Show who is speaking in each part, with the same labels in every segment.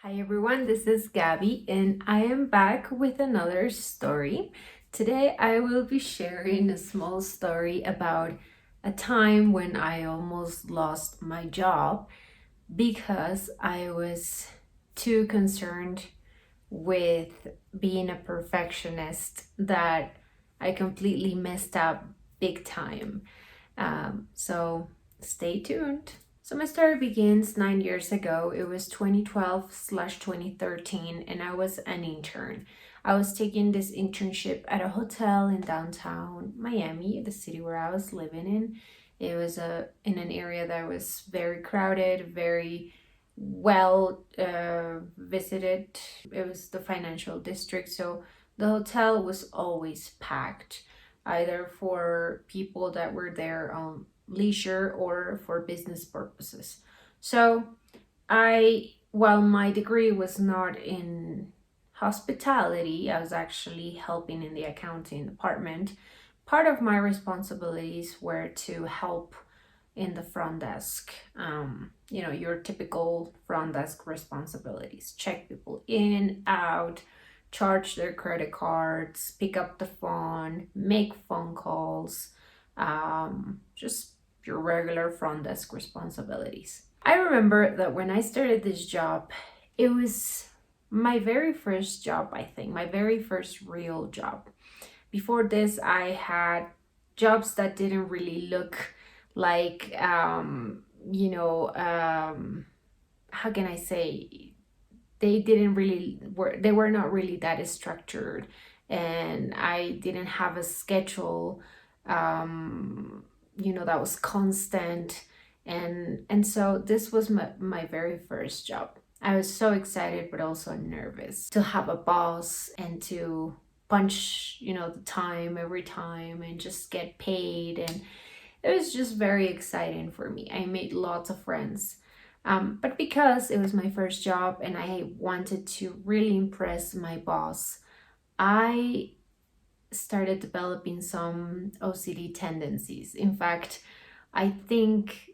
Speaker 1: Hi everyone, this is Gabby and I am back with another story. Today I will be sharing a small story about a time when I almost lost my job because I was too concerned with being a perfectionist that I completely messed up big time. So stay tuned. So my story begins 9 years ago. It was 2012/2013, and I was an intern. I was taking this internship at a hotel in downtown Miami, the city where I was living in. It was in an area that was very crowded, very well visited. It was the financial district, so the hotel was always packed, either for people that were there on leisure or for business purposes. So while my degree was not in hospitality, I was actually helping in the accounting department. Part of my responsibilities were to help in the front desk. Your typical front desk responsibilities: check people in, out, charge their credit cards, pick up the phone, make phone calls, just your regular front desk responsibilities. I remember that when I started this job, it was my very first job, I think, my very first real job. Before this, I had jobs that didn't really look like, how can I say, they were not really that structured, and I didn't have a schedule that was constant, and so this was my very first job. I was so excited but also nervous to have a boss and to punch the time every time and just get paid, and it was just very exciting for me. I made lots of friends. But because it was my first job and I wanted to really impress my boss, I started developing some OCD tendencies. In fact, I think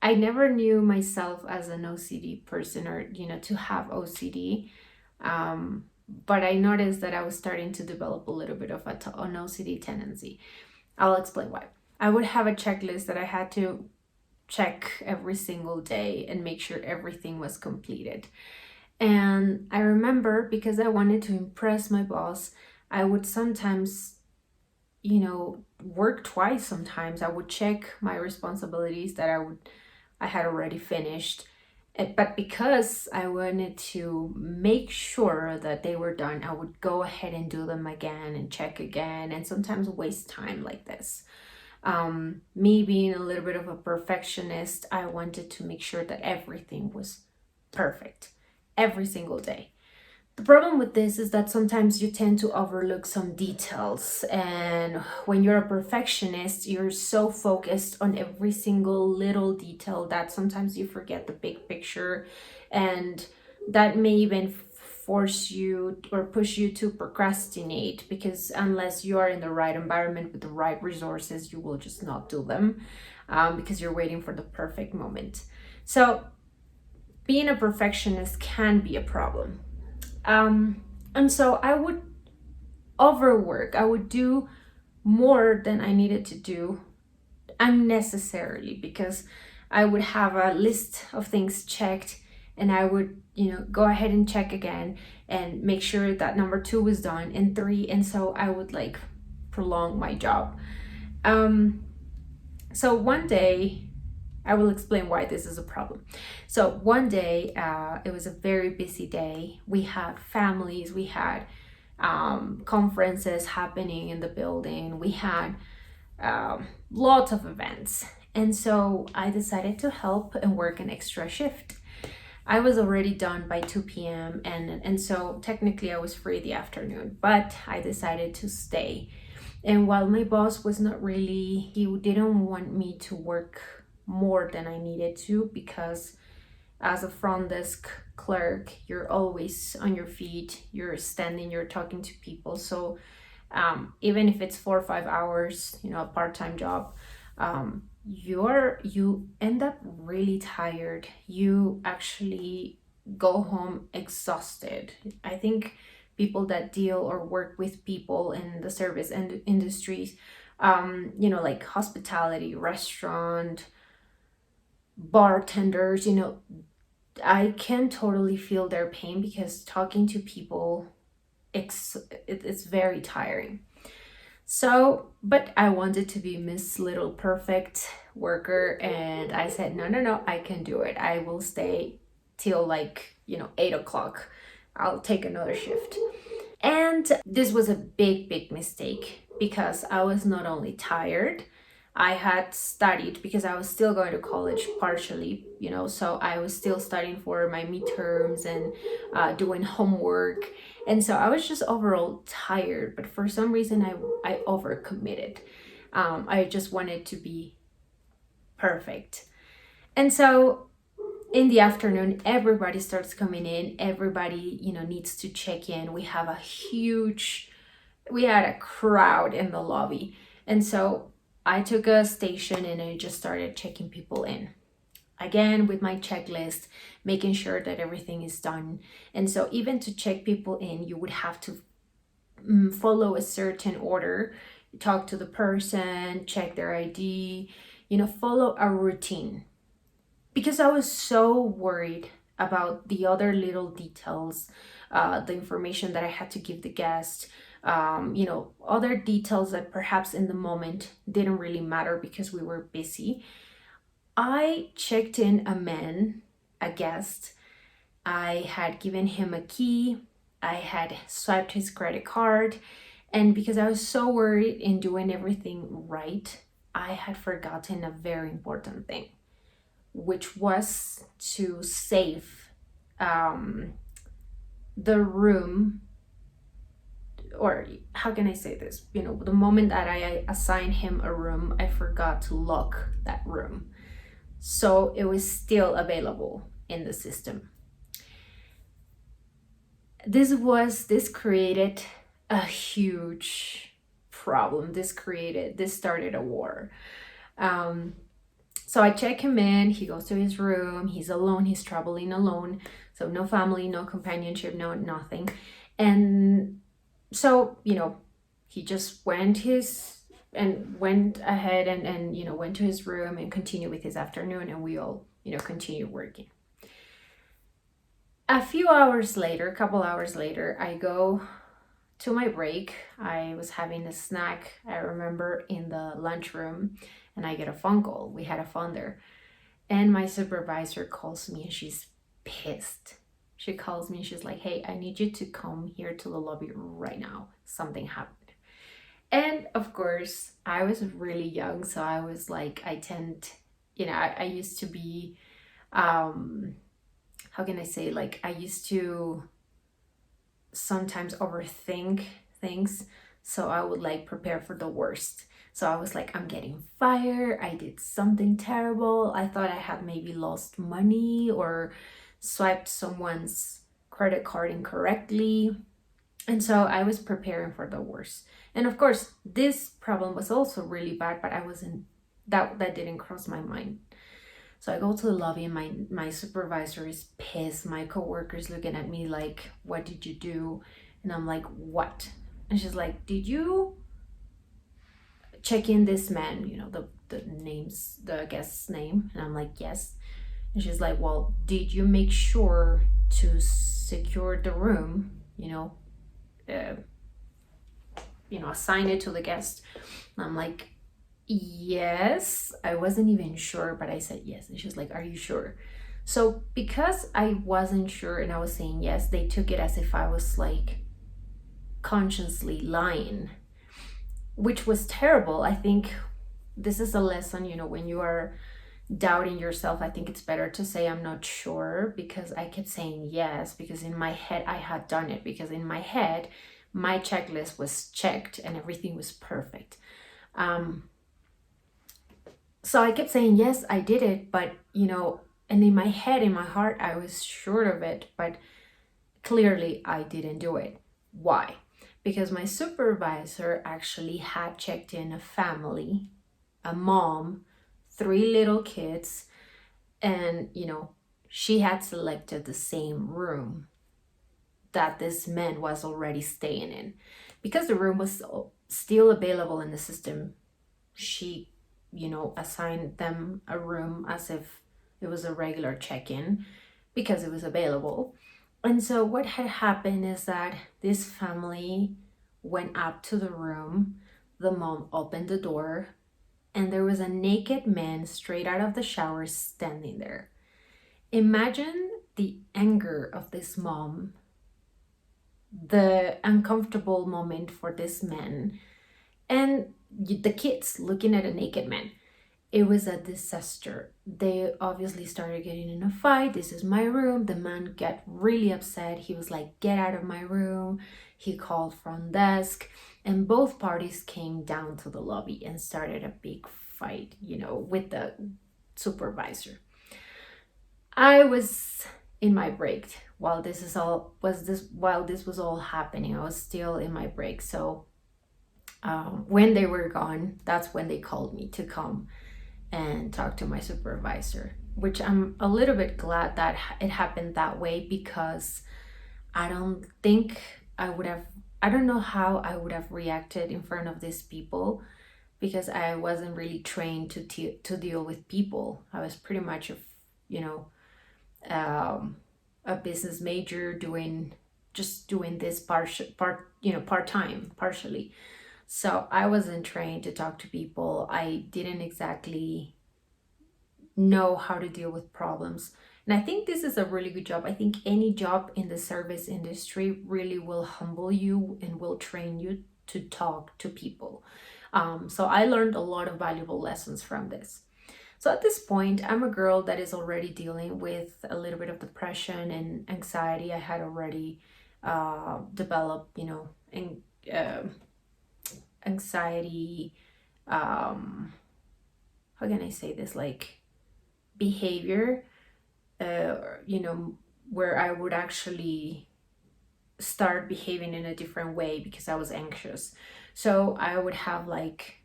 Speaker 1: I never knew myself as an OCD person, or, to have OCD. But I noticed that I was starting to develop a little bit of an OCD tendency. I'll explain why. I would have a checklist that I had to check every single day and make sure everything was completed. And I remember, because I wanted to impress my boss, I would sometimes, work twice. Sometimes I would check my responsibilities that I had already finished. But because I wanted to make sure that they were done, I would go ahead and do them again and check again, and sometimes waste time like this. Me being a little bit of a perfectionist, I wanted to make sure that everything was perfect every single day. The problem with this is that sometimes you tend to overlook some details, and when you're a perfectionist, you're so focused on every single little detail that sometimes you forget the big picture, and that may even force you or push you to procrastinate, because unless you are in the right environment with the right resources, you will just not do them, because you're waiting for the perfect moment. So being a perfectionist can be a problem. And so I would overwork. I would do more than I needed to do unnecessarily, because I would have a list of things checked, and I would, go ahead and check again and make sure that number 2 was done, and 3, and so I would like prolong my job. So one day, I will explain why this is a problem. So one day, it was a very busy day. We had families, we had conferences happening in the building, we had lots of events. And so I decided to help and work an extra shift. I was already done by 2 p.m. and so technically I was free the afternoon, but I decided to stay. And while my boss was not really, he didn't want me to work more than I needed to, because as a front desk clerk, you're always on your feet, you're standing, you're talking to people. So even if it's 4 or 5 hours, a part-time job, you end up really tired. You actually go home exhausted. I think people that deal or work with people in the service and industries, like hospitality, restaurant, bartenders, I can totally feel their pain because talking to people, it's very tiring. So, but I wanted to be Miss Little Perfect worker, and I said, no, no, no, I can do it. I will stay till 8 o'clock. I'll take another shift. And this was a big, big mistake because I was not only tired, I had studied because I was still going to college partially, so I was still studying for my midterms and doing homework. And so I was just overall tired, but for some reason I overcommitted. I just wanted to be perfect. And so in the afternoon, everybody starts coming in. Everybody, needs to check in. We had a crowd in the lobby. And so I took a station and I just started checking people in. Again, with my checklist, making sure that everything is done. And so even to check people in, you would have to follow a certain order, talk to the person, check their ID, follow a routine. Because I was so worried about the other little details, the information that I had to give the guest, other details that perhaps in the moment didn't really matter because we were busy. I checked in a guest. I had given him a key. I had swiped his credit card. And because I was so worried in doing everything right, I had forgotten a very important thing, which was to save the room, or how can I say this? The moment that I assigned him a room, I forgot to lock that room. So it was still available in the system. This created a huge problem. This started a war. So I check him in, he goes to his room, he's alone, he's traveling alone. So no family, no companionship, no nothing. And so, he just went ahead and went to his room and continued with his afternoon, and we all, continued working. A couple hours later, I go to my break. I was having a snack, I remember, in the lunchroom, and I get a phone call. We had a phone there. And my supervisor calls me and she's pissed. She calls me and she's like, hey, I need you to come here to the lobby right now. Something happened. And of course, I was really young, so I was like, I used to be, how can I say, I used to sometimes overthink things. So I would prepare for the worst. So I was like, I'm getting fired. I did something terrible. I thought I had maybe lost money or swiped someone's credit card incorrectly. And so I was preparing for the worst. And of course, this problem was also really bad, but that didn't cross my mind. So I go to the lobby and my supervisor is pissed. My coworker's looking at me like, what did you do? And I'm like, what? And she's like, did you check in this man, the guest's name? And I'm like, yes. And she's like, well, did you make sure to secure the room, assign it to the guest? And I'm like, yes. I wasn't even sure, but I said yes. And she's like, are you sure? So because I wasn't sure and I was saying yes, they took it as if I was consciously lying, which was terrible. I think this is a lesson, when you are doubting yourself, I think it's better to say I'm not sure, because I kept saying yes, because in my head I had done it, because in my head my checklist was checked and everything was perfect. So I kept saying yes, I did it, but and in my head, in my heart, I was sure of it, but clearly I didn't do it. Why? Because my supervisor actually had checked in a family, a mom, 3 little kids, and she had selected the same room that this man was already staying in. Because the room was still available in the system, she, assigned them a room as if it was a regular check-in because it was available. And so what had happened is that this family went up to the room. The mom opened the door, and there was a naked man straight out of the shower standing there. Imagine the anger of this mom, the uncomfortable moment for this man, and the kids looking at a naked man. It was a disaster. They obviously started getting in a fight. This is my room. The man got really upset. He was like, get out of my room. He called front desk, and both parties came down to the lobby and started a big fight, with the supervisor. I was in my break while this was all happening. I was still in my break. So when they were gone, that's when they called me to come and talk to my supervisor, which I'm a little bit glad that it happened that way, because I don't think I don't know how I would have reacted in front of these people, because I wasn't really trained to deal with people. I was pretty much um, a business major doing this part time partially. So I wasn't trained to talk to people. I didn't exactly know how to deal with problems. And I think this is a really good job. I think any job in the service industry really will humble you and will train you to talk to people. So I learned a lot of valuable lessons from this. So at this point, I'm a girl that is already dealing with a little bit of depression and anxiety. I had already developed, uh, anxiety. How can I say this? Like behavior, where I would actually start behaving in a different way because I was anxious. So I would have like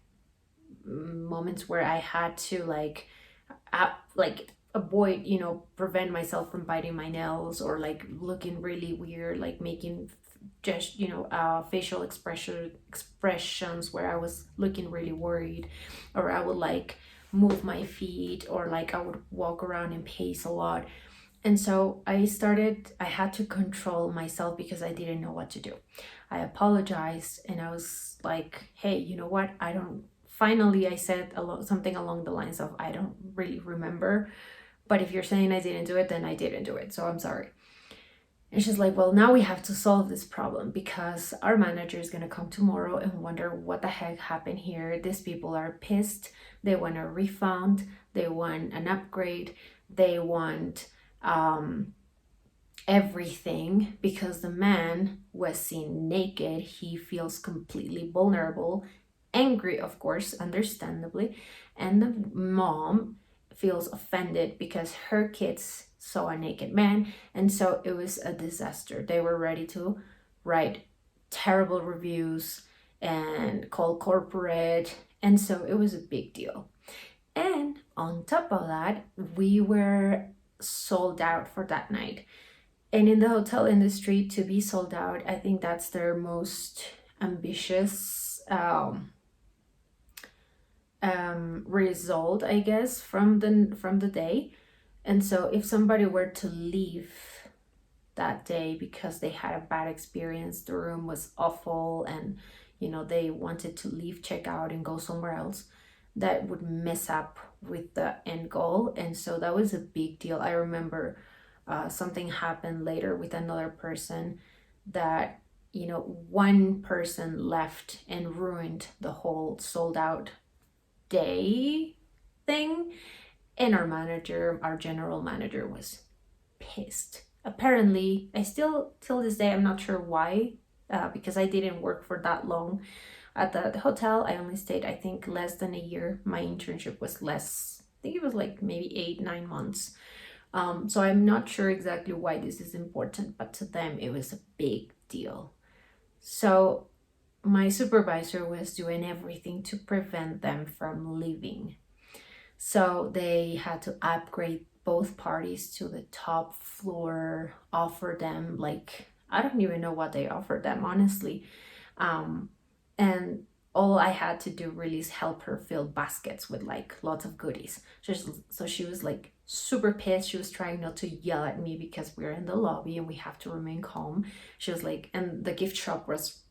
Speaker 1: moments where I had to like avoid, prevent myself from biting my nails, or like looking really weird, like making just facial expressions where I was looking really worried, or I would like move my feet, or like I would walk around and pace a lot. And so I had to control myself because I didn't know what to do. I apologized and I was like, hey, you know what? Finally, I said something along the lines of, I don't really remember, but if you're saying I didn't do it, then I didn't do it. So I'm sorry. And she's like, well, now we have to solve this problem because our manager is going to come tomorrow and wonder what the heck happened here. These people are pissed. They want a refund. They want an upgrade. They want everything, because the man was seen naked. He feels completely vulnerable, angry, of course, understandably. And the mom feels offended because her kids saw a naked man. And so it was a disaster. They were ready to write terrible reviews and call corporate. And so it was a big deal. And on top of that, we were sold out for that night. And in the hotel industry, to be sold out, I think that's their most ambitious result, I guess, from the day. And so if somebody were to leave that day because they had a bad experience, the room was awful, and they wanted to leave, check out, and go somewhere else, that would mess up with the end goal. And so that was a big deal. I remember something happened later with another person that one person left and ruined the whole sold out day thing. And our general manager, was pissed. Apparently, I still, till this day, I'm not sure why, because I didn't work for that long at the hotel. I only stayed, I think, less than a year. My internship was less. I think it was like maybe 8-9 months. So I'm not sure exactly why this is important, but to them it was a big deal. So my supervisor was doing everything to prevent them from leaving. So they had to upgrade both parties to the top floor, offer them like, I don't even know what they offered them, honestly. And all I had to do really is help her fill baskets with like lots of goodies. So she was like super pissed. She was trying not to yell at me because we're in the lobby and we have to remain calm. She was like, and the gift shop was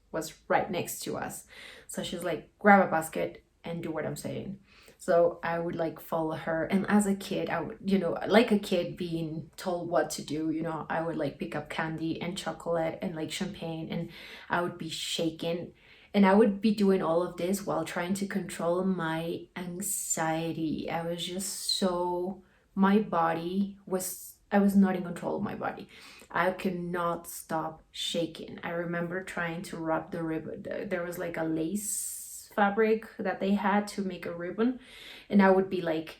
Speaker 1: right next to us. So she was like, grab a basket and do what I'm saying. So I would like follow her. And as a kid, I would, like a kid being told what to do, I would like pick up candy and chocolate and like champagne, and I would be shaken. And I would be doing all of this while trying to control my anxiety. I was just so, I was not in control of my body. I could not stop shaking. I remember trying to wrap the ribbon. There was like a lace fabric that they had to make a ribbon, and I would be like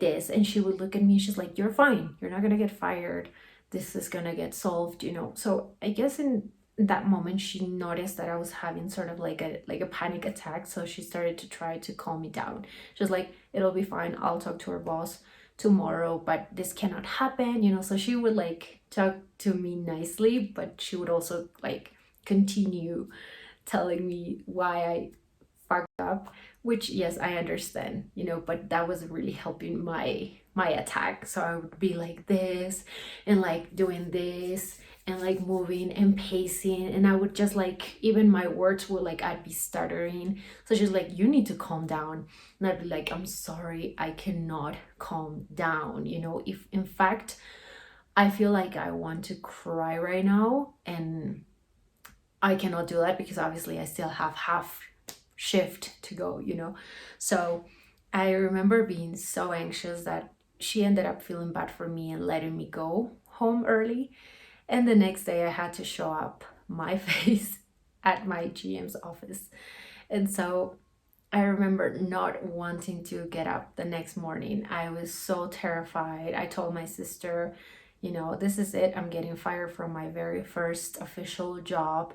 Speaker 1: this, and she would look at me and she's like, "You're fine. You're not gonna get fired. This is gonna get solved." So I guess in that moment she noticed that I was having sort of like a panic attack, so she started to try to calm me down. She was like, "It'll be fine. I'll talk to her boss tomorrow, but this cannot happen." So she would like talk to me nicely, but she would also like continue telling me why I fucked up, which yes, I understand, but that was really helping my attack. So I would be like this and like doing this and like moving and pacing, and I would just like, even my words would like, I'd be stuttering. So she's like, "You need to calm down." And I'd be like, "I'm sorry, I cannot calm down." If in fact I feel like I want to cry right now, and I cannot do that because obviously I still have half shift to go. So I remember being so anxious that she ended up feeling bad for me and letting me go home early. And the next day I had to show up my face at my GM's office. And so I remember not wanting to get up the next morning. I was so terrified. I told my sister, "This is it. I'm getting fired from my very first official job.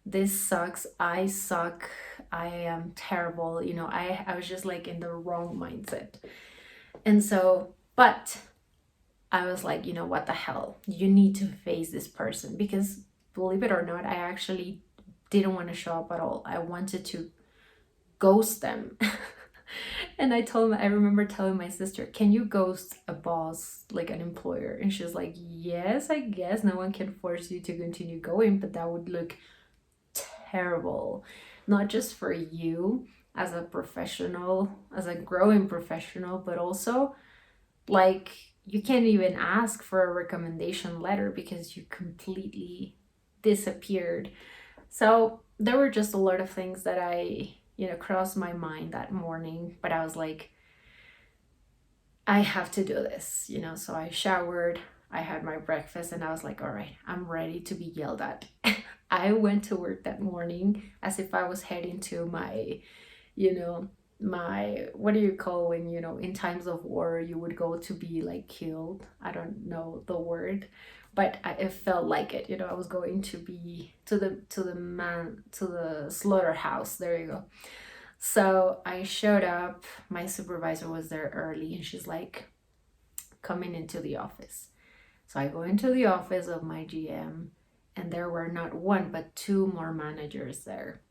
Speaker 1: This sucks. I suck. I am terrible." I was just like in the wrong mindset. And so, but I was like, what the hell? You need to face this person, because believe it or not, I actually didn't want to show up at all. I wanted to ghost them. And I remember telling my sister, "Can you ghost a boss, like an employer?" And she's like, "Yes, I guess. No one can force you to continue going, but that would look terrible, not just for you as a professional, as a growing professional, but also like you can't even ask for a recommendation letter because you completely disappeared." So there were just a lot of things that I crossed my mind that morning, but I was like, I have to do this. So I showered, I had my breakfast, and I was like, all right, I'm ready to be yelled at. I went to work that morning as if I was heading to my, what do you call when, in times of war, you would go to be like killed? I don't know the word, but it felt like it. I was going to be to the slaughterhouse. There you go. So I showed up. My supervisor was there early, and she's like, "Coming into the office." So I go into the office of my GM, and there were not one but two more managers there.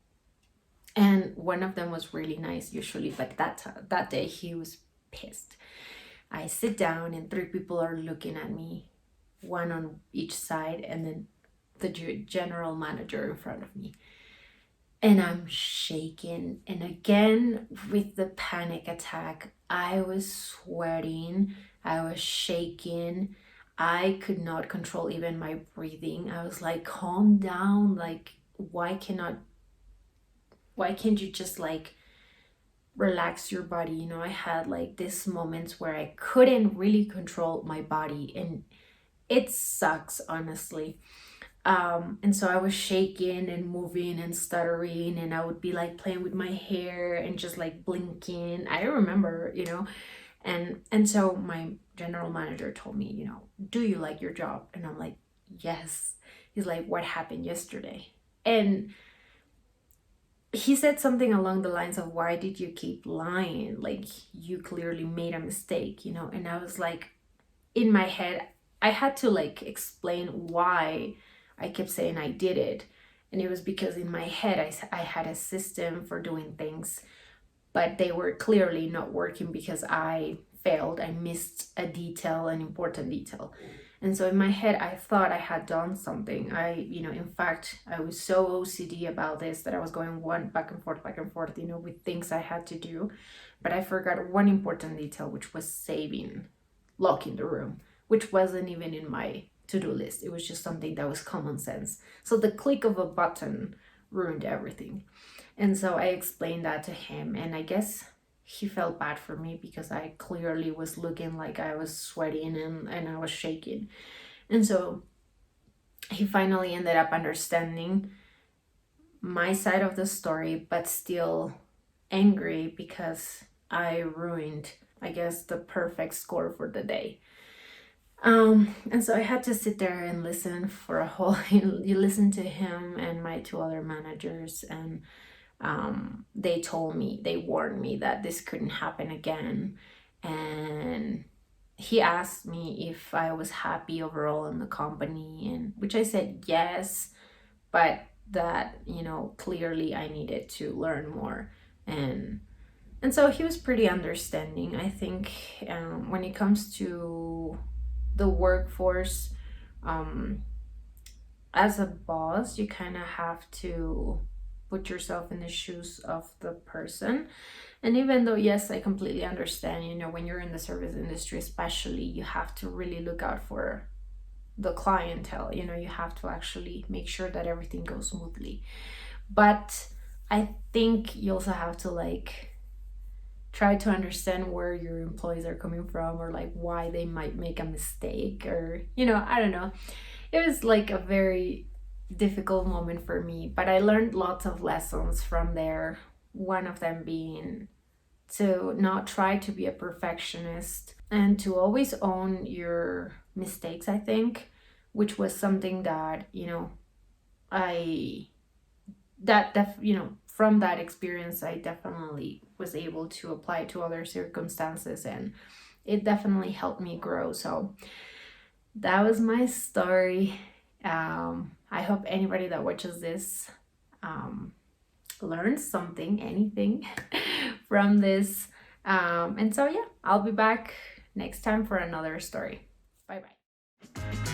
Speaker 1: And one of them was really nice usually, but that day he was pissed. I sit down and three people are looking at me, one on each side, and then the general manager in front of me. And I'm shaking. And again, with the panic attack, I was sweating, I was shaking. I could not control even my breathing. I was like, "Calm down. Like, why can't you just like relax your body?" I had like these moments where I couldn't really control my body, and it sucks, honestly. And so I was shaking and moving and stuttering, and I would be like playing with my hair and just like blinking. I remember, and so my general manager told me, "Do you like your job?" And I'm like, "Yes." He's like, "What happened yesterday?" And he said something along the lines of, "Why did you keep lying? Like, you clearly made a mistake." And I was like, in my head, I had to like explain why I kept saying I did it. And it was because in my head, I had a system for doing things, but they were clearly not working because I failed. I missed a detail, an important detail. And so in my head, I thought I had done something. In fact, I was so OCD about this that I was going one back and forth, with things I had to do. But I forgot one important detail, which was locking the room, which wasn't even in my to-do list. It was just something that was common sense. So the click of a button ruined everything. And so I explained that to him, and I guess he felt bad for me because I clearly was looking like I was sweating and I was shaking. And so he finally ended up understanding my side of the story, but still angry because I ruined, I guess, the perfect score for the day. And so I had to sit there and listen for a whole, you listen to him and my two other managers, and they warned me that this couldn't happen again. And he asked me if I was happy overall in the company, and which I said yes, but that, clearly I needed to learn more. And so he was pretty understanding. I think when it comes to the workforce, as a boss, you kind of have to put yourself in the shoes of the person. And even though, yes, I completely understand, when you're in the service industry, especially, you have to really look out for the clientele. You have to actually make sure that everything goes smoothly. But I think you also have to try to understand where your employees are coming from, or why they might make a mistake, or I don't know. It was a very difficult moment for me, but I learned lots of lessons from there. One of them being to not try to be a perfectionist and to always own your mistakes, I think, which was something that from that experience, I definitely was able to apply to other circumstances, and it definitely helped me grow. So that was my story. I hope anybody that watches this learns something, anything from this. And so, yeah, I'll be back next time for another story. Bye bye.